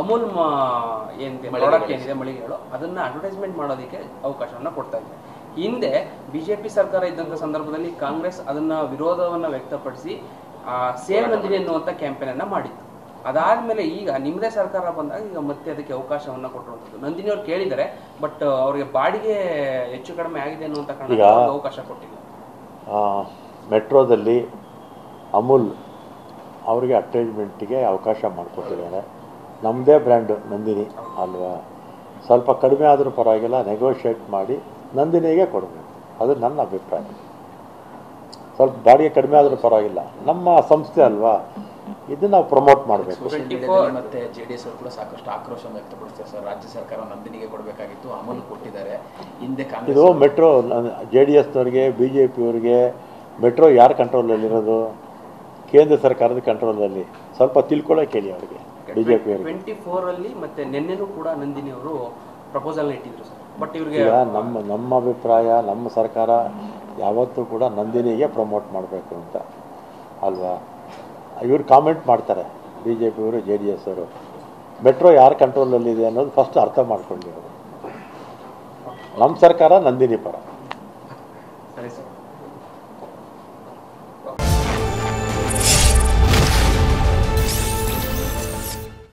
ಅಮೂಲ್ ಏನಿದೆ ಪ್ರಾಡಕ್ಟ್ ಏನಿದೆ ಮಳಿಗೆಗಳು ಅದನ್ನ ಅಡ್ವರ್ಟೈಸ್ಮೆಂಟ್ ಮಾಡೋದಕ್ಕೆ ಅವಕಾಶವನ್ನ ಕೊಡ್ತಾ ಇದೆ. ಹಿಂದೆ ಬಿಜೆಪಿ ಸರ್ಕಾರ ಇದ್ದಂಥ ಸಂದರ್ಭದಲ್ಲಿ ಕಾಂಗ್ರೆಸ್ ಅದನ್ನ ವಿರೋಧವನ್ನ ವ್ಯಕ್ತಪಡಿಸಿ ಸೇವ್ ನಂದಿನಿ ಅನ್ನುವಂಥ ಕ್ಯಾಂಪೇನ್ ಅನ್ನ ಮಾಡಿತ್ತು. ಅದಾದ್ಮೇಲೆ ಈಗ ನಿಮ್ಮದೇ ಸರ್ಕಾರ ಬಂದಾಗ ಈಗ ಮತ್ತೆ ಅದಕ್ಕೆ ಅವಕಾಶವನ್ನ ಕೊಟ್ಟಿರುವಂಥದ್ದು. ನಂದಿನಿ ಅವ್ರು ಕೇಳಿದ್ದಾರೆ, ಬಟ್ ಅವ್ರಿಗೆ ಬಾಡಿಗೆ ಹೆಚ್ಚು ಕಡಿಮೆ ಆಗಿದೆ ಅನ್ನುವಂಥ ಕಾರಣಕ್ಕೆ ಅವಕಾಶ ಕೊಟ್ಟಿಲ್ಲ. ಮೆಟ್ರೋದಲ್ಲಿ ಅಮೂಲ್ ಅವರಿಗೆ ಅಡ್ವರ್ಟೈಸ್ಮೆಂಟಿಗೆ ಅವಕಾಶ ಮಾಡಿಕೊಟ್ಟಿದ್ದಾರೆ. ನಮ್ಮದೇ ಬ್ರ್ಯಾಂಡು ನಂದಿನಿ ಅಲ್ವಾ, ಸ್ವಲ್ಪ ಕಡಿಮೆ ಆದರೂ ಪರವಾಗಿಲ್ಲ, ನೆಗೋಷಿಯೇಟ್ ಮಾಡಿ ನಂದಿನಿಗೆ ಕೊಡಬೇಕು. ಅದು ನನ್ನ ಅಭಿಪ್ರಾಯ. ಸ್ವಲ್ಪ ಬಾಡಿಗೆ ಕಡಿಮೆ ಆದರೂ ಪರವಾಗಿಲ್ಲ, ನಮ್ಮ ಸಂಸ್ಥೆ ಅಲ್ವಾ, ಇದನ್ನು ನಾವು ಪ್ರಮೋಟ್ ಮಾಡಬೇಕು. ಮತ್ತೆ JDS ಅವರು ಕೂಡ ಸಾಕಷ್ಟು ಆಕ್ರೋಶ ವ್ಯಕ್ತಪಡಿಸ್ತಾರೆ ಸರ್. ರಾಜ್ಯ ಸರ್ಕಾರ ನಂದಿನಿಗೆ ಕೊಡಬೇಕಾಗಿತ್ತು, ಅಮೂಲ್ ಕೊಟ್ಟಿದ್ದಾರೆ. ಹಿಂದೆ ಇದು ಮೆಟ್ರೋ JDSನವ್ರಿಗೆ BJPಯವರಿಗೆ ಮೆಟ್ರೋ ಯಾರ ಕಂಟ್ರೋಲಲ್ಲಿರೋದು? ಕೇಂದ್ರ ಸರ್ಕಾರದ ಕಂಟ್ರೋಲಲ್ಲಿ. ಸ್ವಲ್ಪ ತಿಳ್ಕೊಳ್ಳೋಕೆ ಹೇಳಿ ಅವರಿಗೆ, BJP ಅವರಿಗೆ. 24 ಮತ್ತೆ ನಿನ್ನೆನೂ ಕೂಡ ನಂದಿನಿ ಅವರು ಪ್ರಪೋಸಲ್ ಇಟ್ಟಿದ್ರು ಸರ್. ಬಟ್ ಇವ್ರಿಗೆ ನಮ್ಮ ಅಭಿಪ್ರಾಯ, ನಮ್ಮ ಸರ್ಕಾರ ಯಾವತ್ತೂ ಕೂಡ ನಂದಿನಿಗೆ ಪ್ರಮೋಟ್ ಮಾಡಬೇಕು ಅಂತ ಅಲ್ವಾ. ಇವ್ರು ಕಾಮೆಂಟ್ ಮಾಡ್ತಾರೆ BJPಯವರು JDS ಅವರು. ಮೆಟ್ರೋ ಯಾರ ಕಂಟ್ರೋಲಲ್ಲಿದೆ ಅನ್ನೋದು ಫಸ್ಟ್ ಅರ್ಥ ಮಾಡ್ಕೊಂಡಿರೋದು. ನಮ್ಮ ಸರ್ಕಾರ ನಂದಿನಿ ಪರ. ಸರಿ ಸರ್.